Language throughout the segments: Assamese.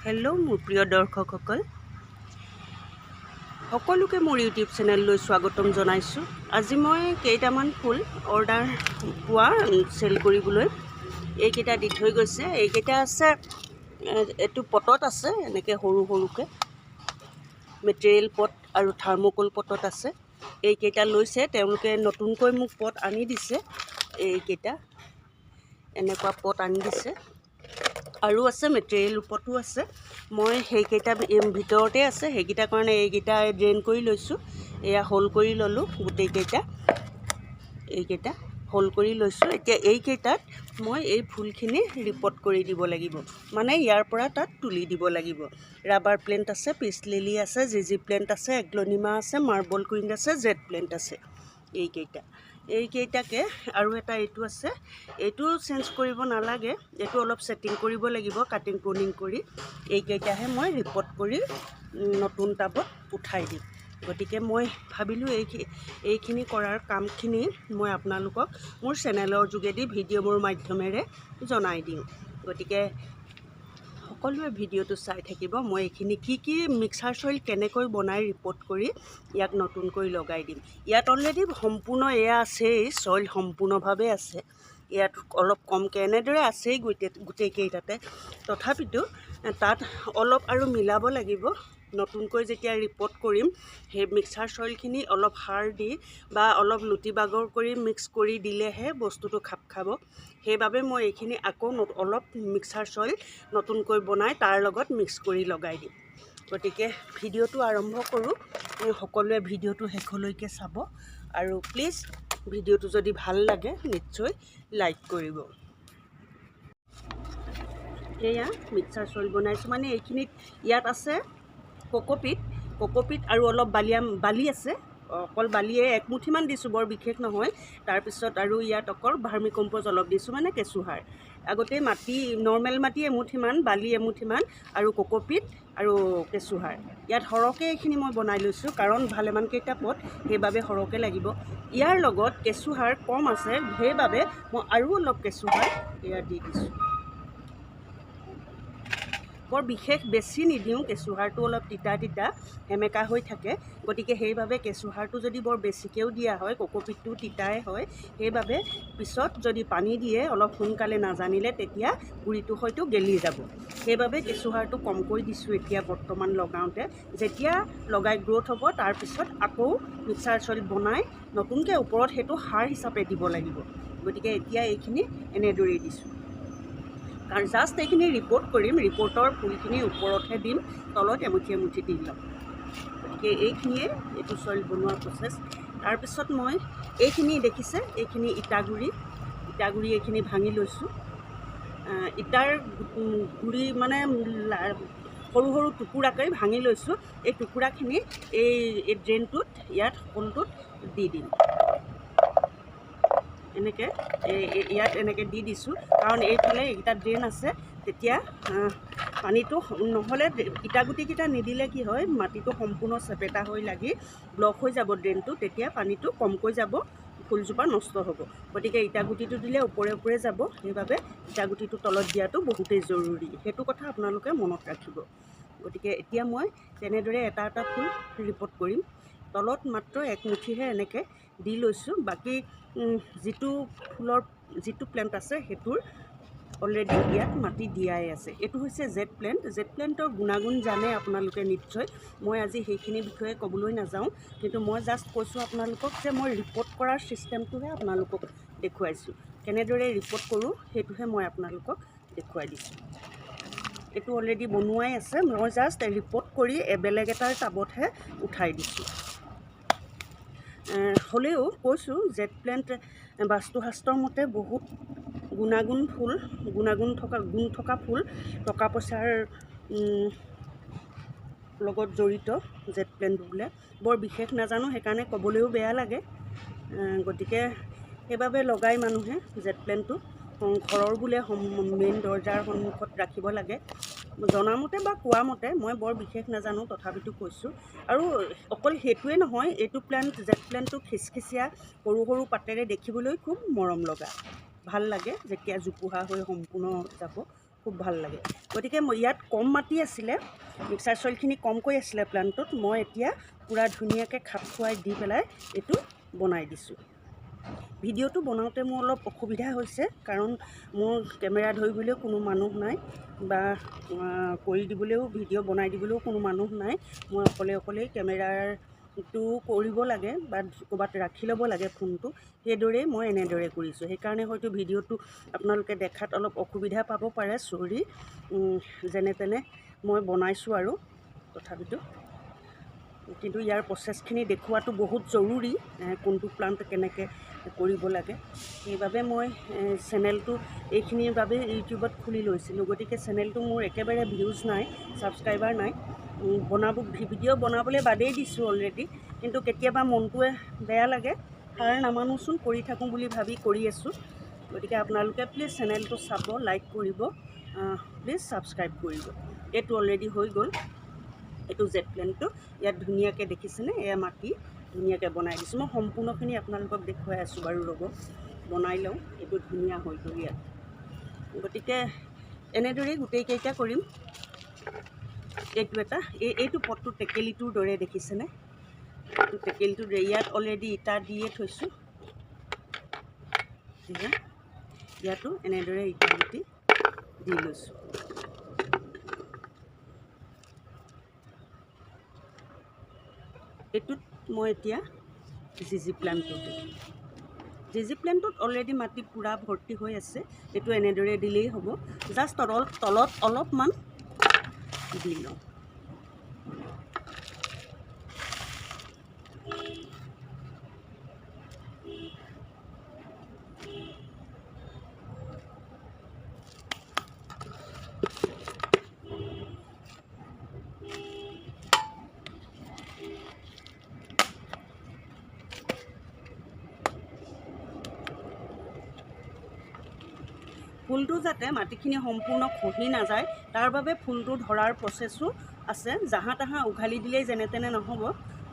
হেল্ল' মোৰ প্ৰিয় দৰ্শকসকল, সকলোকে মোৰ ইউটিউব চেনেললৈ স্বাগতম জনাইছোঁ। আজি মই কেইটামান ফুল অৰ্ডাৰ পোৱা চেল কৰিবলৈ এইকেইটা দি থৈ গৈছে। এইকেইটা আছে, এইটো পটত আছে, এনেকৈ সৰু সৰুকৈ মেটেৰিয়েল পট আৰু থাৰ্মোকল পটত আছে। এইকেইটা লৈছে, তেওঁলোকে নতুনকৈ মোক পট আনি দিছে। এইকেইটা এনেকুৱা পট আনি দিছে আৰু আছে মেটেৰিয়েল পটো আছে। মই সেইকেইটা ভিতৰতে আছে, সেইকেইটাৰ কাৰণে এইকেইটা ড্ৰেইন কৰি লৈছোঁ। এয়া হোল কৰি ল'লোঁ, গোটেইকেইটা এইকেইটা হোল কৰি লৈছোঁ। এতিয়া এইকেইটাত মই এই ফুলখিনি ৰিপট কৰি দিব লাগিব, মানে ইয়াৰ পৰা তাত তুলি দিব লাগিব। ৰাবাৰ প্লেণ্ট আছে, পিচ লিলি আছে, জিজি প্লেণ্ট আছে, এগ্লনিমা আছে, মাৰ্বল কুইন আছে, জেড প্লেণ্ট আছে। এইকেইটাকে আৰু এটা এইটো আছে, এইটো চেঞ্জ কৰিব নালাগে, এইটো অলপ ছেটিং কৰিব লাগিব, কাটিং প্ৰনিং কৰি। এইকেইটাহে মই ৰিপট কৰি নতুন টাবত উঠাই দিম। গতিকে মই ভাবিলোঁ এইখিনি কৰাৰ কামখিনি মই আপোনালোকক মোৰ চেনেলৰ যোগেদি ভিডিঅ'ৰ মাধ্যমেৰে জনাই দিওঁ। গতিকে সকলোৱে ভিডিঅ'টো চাই থাকিব। মই এইখিনি কি মিক্সাৰ চইল কেনেকৈ বনাই ৰিপৰ্ট কৰি ইয়াক নতুনকৈ লগাই দিম। ইয়াত অলৰেডি সম্পূৰ্ণ এয়া আছেই, চইল সম্পূৰ্ণভাৱে আছে। ইয়াত অলপ কমকৈ এনেদৰে আছেই গোটেইকেইটাতে, তথাপিতো তাত অলপ আৰু মিলাব লাগিব। নতুনকৈ যেতিয়া ৰিপৰ্ট কৰিম, সেই মিক্সাৰ চইলখিনি অলপ সাৰ দি বা অলপ লুটি বাগৰ কৰি মিক্স কৰি দিলেহে বস্তুটো খাপ খাব। সেইবাবে মই এইখিনি আকৌ অলপ মিক্সাৰ চইল নতুনকৈ বনাই তাৰ লগত মিক্স কৰি লগাই দিম। গতিকে ভিডিঅ'টো আৰম্ভ কৰোঁ। সকলোৱে ভিডিঅ'টো শেষলৈকে চাব আৰু প্লিজ ভিডিঅ'টো যদি ভাল লাগে নিশ্চয় লাইক কৰিব। এয়া মিক্সাৰ চইল বনাইছোঁ, মানে এইখিনিত ইয়াত আছে কক'পিট আৰু অলপ বালি আছে। অকল বালিয়ে একমুঠিমান দিছোঁ, বৰ বিশেষ নহয়। তাৰপিছত আৰু ইয়াত অকল ভাৰ্মি কম্প'জ অলপ দিছোঁ, মানে কেঁচুসাৰ। আগতে মাটি, নৰ্মেল মাটি এমুঠিমান, বালি এমুঠিমান আৰু কক'পিট আৰু কেঁচুসাৰ। ইয়াত সৰহকৈ এইখিনি মই বনাই লৈছোঁ, কাৰণ ভালেমানকেইটা পট, সেইবাবে সৰহকৈ লাগিব। ইয়াৰ লগত কেঁচুসাৰ কম আছে, সেইবাবে মই আৰু অলপ কেঁচুসাৰ ইয়াত দি দিছোঁ। বৰ বিশেষ বেছি নিদিওঁ, কেঁচুসাৰটো অলপ তিতা সেমেকা হৈ থাকে। গতিকে সেইবাবে কেঁচুসাৰটো যদি বৰ বেছিকৈও দিয়া হয়, কক'পিটটো তিতাই হয়, সেইবাবে পিছত যদি পানী দিয়ে অলপ সোনকালে নাজানিলে, তেতিয়া গুড়িটো হয়তো গেলি যাব। সেইবাবে কেঁচুসাৰটো কমকৈ দিছোঁ এতিয়া বৰ্তমান লগাওঁতে। যেতিয়া লগাই গ্ৰ'থ হ'ব, তাৰপিছত আকৌ মিক্সাৰ চইল বনাই নতুনকৈ ওপৰত সেইটো সাৰ হিচাপে দিব লাগিব। গতিকে এতিয়া এইখিনি এনেদৰেই দিছোঁ, কাৰণ জাষ্ট এইখিনি ৰিপৰ্ট কৰিম, ৰিপৰ্টৰ ফুলখিনি ওপৰতহে দিম, তলত এমুঠি এমুঠি দি ল'ম। গতিকে এইখিনিয়ে এইটো চইল বনোৱাৰ প্ৰচেছ। তাৰপিছত মই এইখিনি দেখিছে, এইখিনি ইটাগুৰি এইখিনি ভাঙি লৈছোঁ। ইটাৰ গুৰি মানে সৰু সৰু টুকুৰাকৈ ভাঙি লৈছোঁ। এই টুকুৰাখিনি এই ড্ৰেইনটোত, ইয়াত হোলটোত দি দিম। এনেকৈ ইয়াত এনেকৈ দি দিছোঁ, কাৰণ এইফালে এইকেইটা ড্ৰেইন আছে। তেতিয়া পানীটো নহ'লে, ইটাগুটিকেইটা নিদিলে কি হয়, মাটিটো সম্পূৰ্ণ চেপেটা হৈ লাগি ব্লক হৈ যাব ড্ৰেইনটো। তেতিয়া পানীটো কমকৈ যাব, ফুলজোপা নষ্ট হ'ব। গতিকে ইটাগুটিটো দিলে ওপৰে ওপৰে যাব, সেইবাবে ইটাগুটিটো তলত দিয়াটো বহুতেই জৰুৰী। সেইটো কথা আপোনালোকে মনত ৰাখিব। গতিকে এতিয়া মই তেনেদৰে এটা এটা ফুল ৰিপৰ্ট কৰিম। তলত মাত্ৰ একমুঠিহে এনেকৈ দি লৈছোঁ। বাকী যিটো প্লেণ্ট আছে, সেইটোৰ অলৰেডি ইয়াত মাটি দিয়াই আছে। এইটো হৈছে জেড প্লেণ্ট। জেড প্লেণ্টৰ গুণাগুণ জানে আপোনালোকে নিশ্চয়। মই আজি সেইখিনিৰ বিষয়ে ক'বলৈ নাযাওঁ, কিন্তু মই জাষ্ট কৈছোঁ আপোনালোকক যে মই ৰিপৰ্ট কৰাৰ ছিষ্টেমটোহে আপোনালোকক দেখুৱাইছোঁ। কেনেদৰে ৰিপৰ্ট কৰোঁ সেইটোহে মই আপোনালোকক দেখুৱাই দিছোঁ। এইটো অলৰেডি বনোৱাই আছে, মই জাষ্ট ৰিপৰ্ট কৰি বেলেগ এটাৰ টাবতহে উঠাই দিছোঁ। হ'লেও কৈছোঁ, জেড প্লেণ্ট বাস্তুশাস্ত্ৰৰ মতে বহুত গুণ থকা ফুল, টকা পইচাৰ লগত জড়িত জেড প্লেণ্ট বোলে। বৰ বিশেষ নাজানো, সেইকাৰণে ক'বলৈও বেয়া লাগে। গতিকে সেইবাবে লগাই মানুহে জেড প্লেণ্টটো ঘৰৰ বোলে মেইন দৰজাৰ সন্মুখত ৰাখিব লাগে, জনামতে বা কোৱা মতে। মই বৰ বিশেষ নাজানো, তথাপিতো কৈছোঁ। আৰু অকল সেইটোৱে নহয়, এইটো জেড প্লেণ্টটো খিচখিচীয়া সৰু সৰু পাতেৰে দেখিবলৈ খুব মৰম লগা, ভাল লাগে যেতিয়া জোপোহা হৈ সম্পূৰ্ণ যাব। খুব ভাল লাগে। গতিকে ইয়াত কম মাটি আছিলে, মিক্সাৰ চইলখিনি কমকৈ আছিলে প্লাণ্টটোত, মই এতিয়া পূৰা ধুনীয়াকৈ খাপ খুৱাই দি পেলাই এইটো বনাই দিছোঁ। ভিডিঅ'টো বনাওঁতে মোৰ অলপ অসুবিধা হৈছে, কাৰণ মোৰ কেমেৰা ধৰিবলৈও কোনো মানুহ নাই বা কৰি দিবলৈও ভিডিঅ' বনাই দিবলৈও কোনো মানুহ নাই। মই অকলেই কেমেৰাটো কৰিব লাগে বা ক'ৰবাত ৰাখি ল'ব লাগে ফোনটো, সেইদৰেই মই এনেদৰে কৰিছোঁ। সেইকাৰণে হয়তো ভিডিঅ'টো আপোনালোকে দেখাত অলপ অসুবিধা পাব পাৰে, চৰি। যেনে তেনে মই বনাইছোঁ আৰু তথাপিতো, কিন্তু ইয়াৰ প্ৰচেছখিনি দেখুৱাটো বহুত জৰুৰী, কোনটো প্লাণ্ট কেনেকৈ কৰিব লাগে। সেইবাবে মই চেনেলটো এইখিনিৰ বাবে ইউটিউবত খুলি লৈছিলোঁ। গতিকে চেনেলটো মোৰ একেবাৰে ভিউজ নাই, ছাবস্ক্ৰাইবাৰ নাই। ভিডিঅ' বনাবলৈ বাদেই দিছোঁ অলৰেডি, কিন্তু কেতিয়াবা মনটোৱে বেয়া লাগে, হাৰ নামানোচোন, কৰি থাকোঁ বুলি ভাবি কৰি আছোঁ। গতিকে আপোনালোকে প্লিজ চেনেলটো চাব, লাইক কৰিব, প্লিজ ছাবস্ক্ৰাইব কৰিব। এইটো অলৰেডি হৈ গ'ল, এইটো জেট প্লেনটো ইয়াত ধুনীয়াকৈ দেখিছেনে, এয়া মাটি ধুনীয়াকৈ বনাই দিছোঁ। মই সম্পূৰ্ণখিনি আপোনালোকক দেখুৱাই আছোঁ বাৰু, ৰ'ব বনাই লওঁ। এইটো ধুনীয়া হৈ গ'ল ইয়াত। গতিকে এনেদৰেই গোটেইকেইটা কৰিম। এইটো পটটো টেকেলিটোৰ দৰে দেখিছেনে, এইটো টেকেলিটোৰ দৰে। ইয়াত অলৰেডি ইটা দিয়ে থৈছোঁ, ইয়াতো এনেদৰে ইটা গুটি দি লৈছোঁ। এইটোত মই এতিয়া জিজি প্লাণ্টটো দিম। জিজি প্লাণ্টটোত অলৰেডি মাটি পূৰা ভৰ্তি হৈ আছে, এইটো এনেদৰে দিলেই হ'ব। জাষ্ট তলত অলপমান দি লওঁ। ফুলটো যাতে মাটিখিনি সম্পূৰ্ণ খহি নাযায়, তাৰ বাবে ফুলটো ধৰাৰ প্ৰচেছো আছে। জাহা তাহা উঘালি দিলেই যেনে তেনে নহ'ব,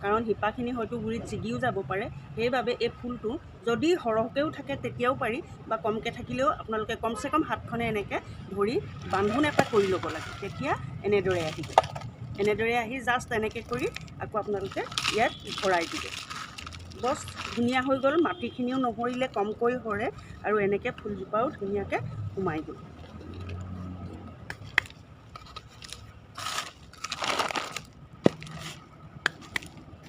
কাৰণ শিপাখিনি হয়তো গুৰিত ছিগিও যাব পাৰে। সেইবাবে এই ফুলটো যদি সৰহকৈও থাকে তেতিয়াও পাৰি, বা কমকৈ থাকিলেও আপোনালোকে কমচে কম হাতখনে এনেকৈ ধৰি বান্ধোন এটা কৰি ল'ব লাগে, তেতিয়া এনেদৰে আহিব। এনেদৰে আহি জাষ্ট এনেকৈ কৰি আকৌ আপোনালোকে ইয়াত ভৰাই দিব। বছ ধুনীয়া হৈ গ'ল। মাটিখিনিও নহৰিলে, কমকৈ সৰে, আৰু এনেকৈ ফুলজোপাও ধুনীয়াকৈ সোমাই গ'ল।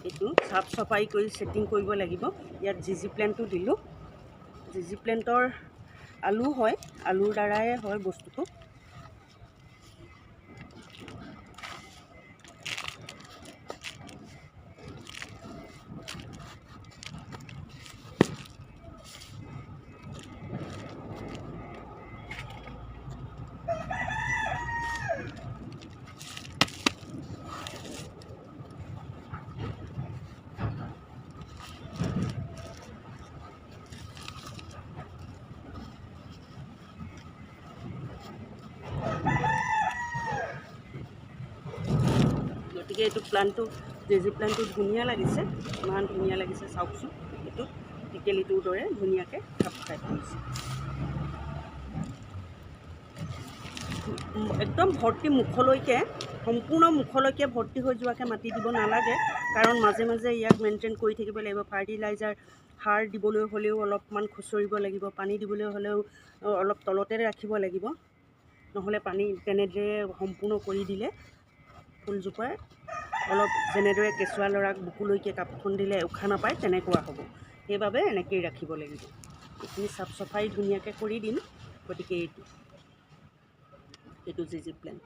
এইটো চাফ চাফাই কৰি ছেটিং কৰিব লাগিব। ইয়াত জিজি প্লেণ্টটো দিলোঁ। জিজি প্লেণ্টৰ আলু হয়, আলুৰ দ্বাৰাই হয় বস্তুটো। গতিকে এইটো প্লাণ্টটো, জিজি প্লাণ্টটো ধুনীয়া লাগিছে, ইমান ধুনীয়া লাগিছে চাওকচোন। এইটো টেকেলিটোৰ দৰে ধুনীয়াকৈ খাপ খাই পৰিছে। একদম ভৰ্তি মুখলৈকে, সম্পূৰ্ণ মুখলৈকে ভৰ্তি হৈ যোৱাকৈ মাটি দিব নালাগে, কাৰণ মাজে মাজে ইয়াক মেইনটেইন কৰি থাকিব লাগিব। ফাৰ্টিলাইজাৰ, সাৰ দিবলৈ হ'লেও অলপমান খুচৰিব লাগিব, পানী দিবলৈ হ'লেও অলপ তলতে ৰাখিব লাগিব, নহ'লে পানী তেনেদৰে সম্পূৰ্ণ কৰি দিলে ফুলজোপাই অলপ যেনেদৰে কেঁচুৱা ল'ৰাক বুকুলৈকে কাপখন দিলে উশাহ নাপায়, তেনেকুৱা হ'ব। সেইবাবে এনেকৈয়ে ৰাখিব লাগিব। এইখিনি চাফ চাফাই ধুনীয়াকৈ কৰি দিম। গতিকে এইটো জিজি প্লেণ্ট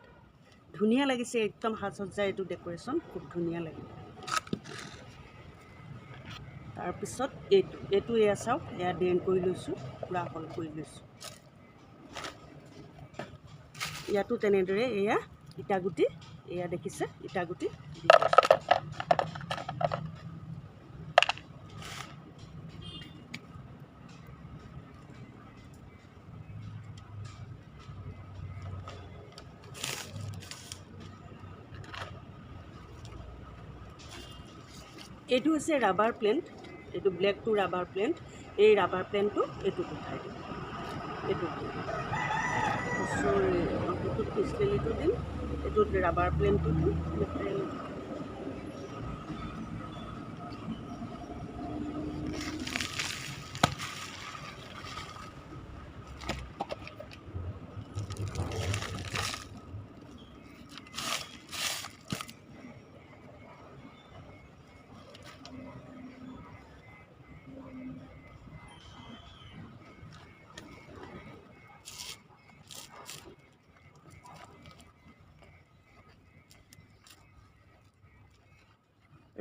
ধুনীয়া লাগিছে, একদম সাজ সজ্জা, এইটো ডেক'ৰেশ্যন খুব ধুনীয়া লাগিব। তাৰপিছত এইটো এয়া চাওক, এয়া ড্ৰেইন কৰি লৈছোঁ, পূৰা হল কৰি লৈছোঁ। ইয়াতো তেনেদৰে এয়া ইটাগুটি, এয়া দেখিছে ইটাগুটি দি লৈছোঁ। এইটো হৈছে ৰাবাৰ প্লেণ্ট, এইটো ব্লেকটো ৰাবাৰ প্লেণ্ট। এই ৰাবাৰ প্লেণ্টটো এইটোত উঠাই দিম, এইটো এইটোত পিচ লিলিটো দিম, এইটোত ৰাবাৰ প্লেনটো দিম।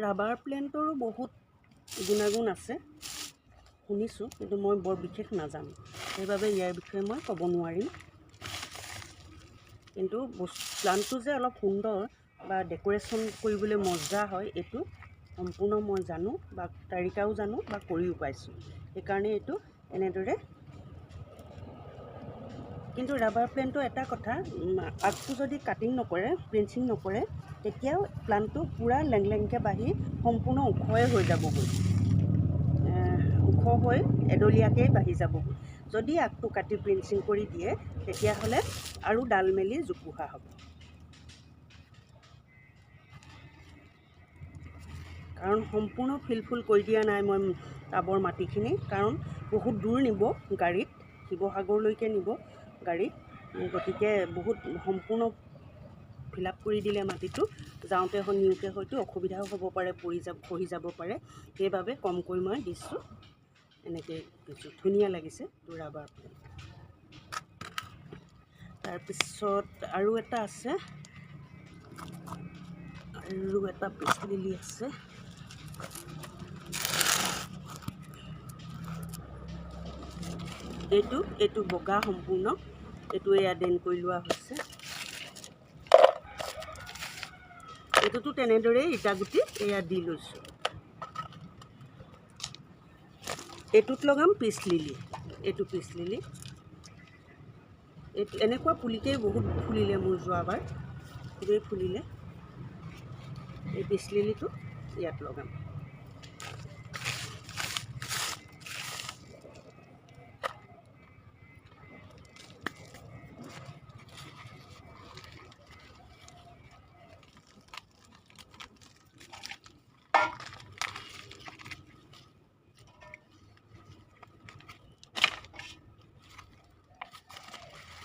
ৰাবাৰ প্লেণ্টৰো বহুত গুণাগুণ আছে শুনিছোঁ, কিন্তু মই বৰ বিশেষ নাজানো, সেইবাবে ইয়াৰ বিষয়ে মই ক'ব নোৱাৰিম। কিন্তু প্লাণ্টটো যে অলপ সুন্দৰ বা ডেক'ৰেশ্যন কৰিবলৈ মজা হয়, এইটো সম্পূৰ্ণ মই জানো বা তাৰিকাও জানো বা কৰিও পাইছোঁ। সেইকাৰণে এইটো এনেদৰে। কিন্তু ৰাবাৰ প্লেণ্টৰ এটা কথা, আগটো যদি কাটিং নকৰে, প্ৰিঞ্চিং নকৰে, তেতিয়াও প্লাণ্টটো পূৰা লেংলেংকৈ বাঢ়ি সম্পূৰ্ণ ওখই হৈ যাবগৈ, ওখ হৈ এডলীয়াকৈ বাঢ়ি যাবগৈ। যদি আগটো কাটি প্ৰিঞ্চিং কৰি দিয়ে, তেতিয়াহ'লে আৰু ডাল মেলি জোপোহা হ'ব। কাৰণ সম্পূৰ্ণ ফিলফুল কৰি দিয়া নাই মই টাবৰ মাটিখিনি, কাৰণ বহুত দূৰ নিব গাড়ীত, শিৱসাগৰলৈকে নিব গাড়ীত, গতিকে বহুত সম্পূৰ্ণ ফিল আপ কৰি দিলে মাটিটো যাওঁতে নিওঁতে হয়তো অসুবিধাও হ'ব পাৰে, খহি যাব পাৰে। সেইবাবে কমকৈ মই দিছোঁ, এনেকৈ দিছোঁ। ধুনীয়া লাগিছে ৰাবাৰ প্লেণ্ট। তাৰপিছত আৰু এটা আছে, আৰু এটা পিচ লিলি আছে। এইটো বগা সম্পূৰ্ণ, এইটো এয়া ডেন কৰি লোৱা হৈছে। এইটোতো তেনেদৰেই ইটাগুটি এয়া দি লৈছোঁ। এইটোত লগাম পিচ লিলি, এইটো পিচ লিলি। এইটো এনেকুৱা পুলিতেই বহুত ফুলিলে মোৰ যোৱাবাৰ, খুবেই ফুলিলে। এই পিচ লিলিটো ইয়াত লগাম।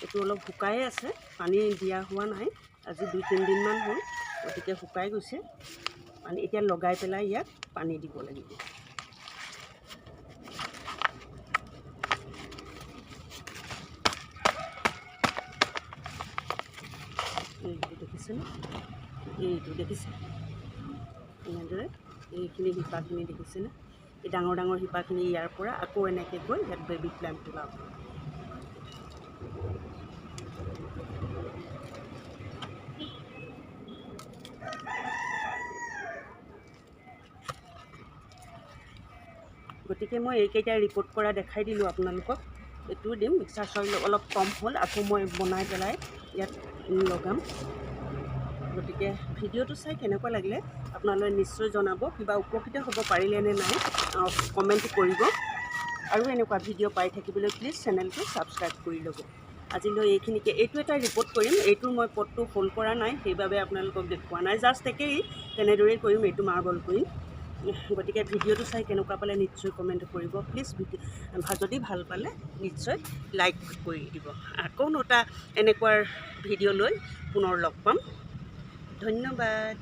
এইটো অলপ শুকাই আছে, পানী দিয়া হোৱা নাই, আজি 2-3 দিনমান হ'ল, গতিকে শুকাই গৈছে পানী। এতিয়া লগাই পেলাই ইয়াত পানী দিব লাগিব। এইটো দেখিছেনে, এইটো দেখিছে এনেদৰে এইখিনি শিপাখিনি দেখিছেনে, এই ডাঙৰ ডাঙৰ শিপাখিনি ইয়াৰ পৰা আকৌ এনেকৈ গৈ ইয়াত বেবী প্লাণ্ট ওলাব। গতিকে মই এইকেইটা ৰিপৰ্ট কৰা দেখাই দিলোঁ আপোনালোকক। এইটোও দিম, মিক্সাৰ চইল অলপ কম হ'ল, আকৌ মই বনাই পেলাই ইয়াত লগাম। গতিকে ভিডিঅ'টো চাই কেনেকুৱা লাগিলে আপোনালোকে নিশ্চয় জনাব, কিবা উপকৃত হ'ব পাৰিলে নে নাই কমেণ্ট কৰিব। আৰু এনেকুৱা ভিডিঅ' পাই থাকিবলৈ প্লিজ চেনেলটো ছাবস্ক্ৰাইব কৰি ল'ব। আজিলৈ এইখিনিকে। এইটো এটা ৰিপৰ্ট কৰিম, এইটো মই পটটো হোল্ড কৰা নাই, সেইবাবে আপোনালোকক দেখুওৱা নাই, জাষ্ট একেই তেনেদৰেই কৰিম, এইটো মাৰ্বল কৰিম। গতিকে ভিডিঅ'টো চাই কেনেকুৱা পালে নিশ্চয় কমেণ্ট কৰিব প্লিজ। যদি ভাল পালে নিশ্চয় লাইক কৰি দিব। আকৌ এটা এনেকুৱা ভিডিঅ' লৈ পুনৰ লগ পাম। ধন্যবাদ।